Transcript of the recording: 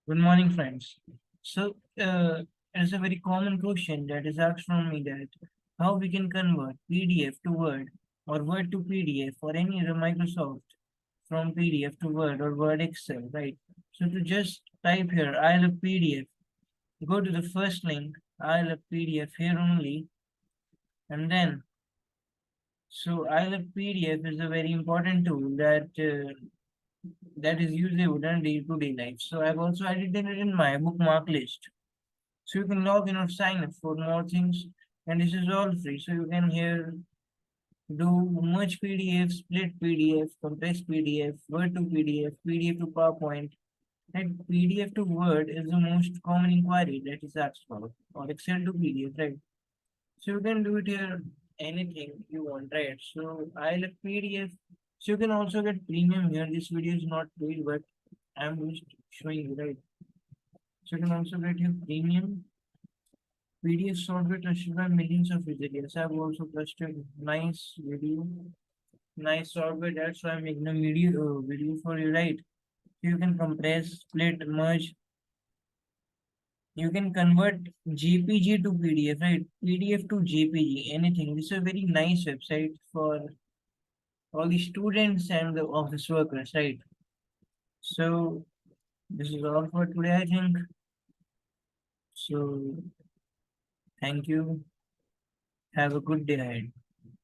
Good morning, friends. So, it's a very common question that is asked from me that how we can convert PDF to Word or Word to PDF or any other Microsoft from PDF to Word or Word Excel, right? So to just type here, I love PDF, go to the first link, I love PDF here only, and then so I love PDF is a very important tool that is usable in day-to-day life. So I've also added it in my bookmark list. So you can log in or sign up for more things, and this is all free. So you can here do merge PDF, split PDF, compress PDF, Word to PDF, PDF to PowerPoint, and PDF to Word is the most common inquiry that is asked for, or Excel to PDF, right? So you can do it here anything you want, right? So I like PDF. So you can also get premium here. This video is not paid, but I'm just showing you, right? So you can also get your premium PDF software trusted by millions of users. Yes, I've also trusted nice video, nice software. That's why I'm making a video for you, right? You can compress, split, merge. You can convert JPG to PDF, right? PDF to JPG, anything. This is a very nice website for all the students and the office workers, right? So this is all for today, I think. So thank you. Have a good day ahead.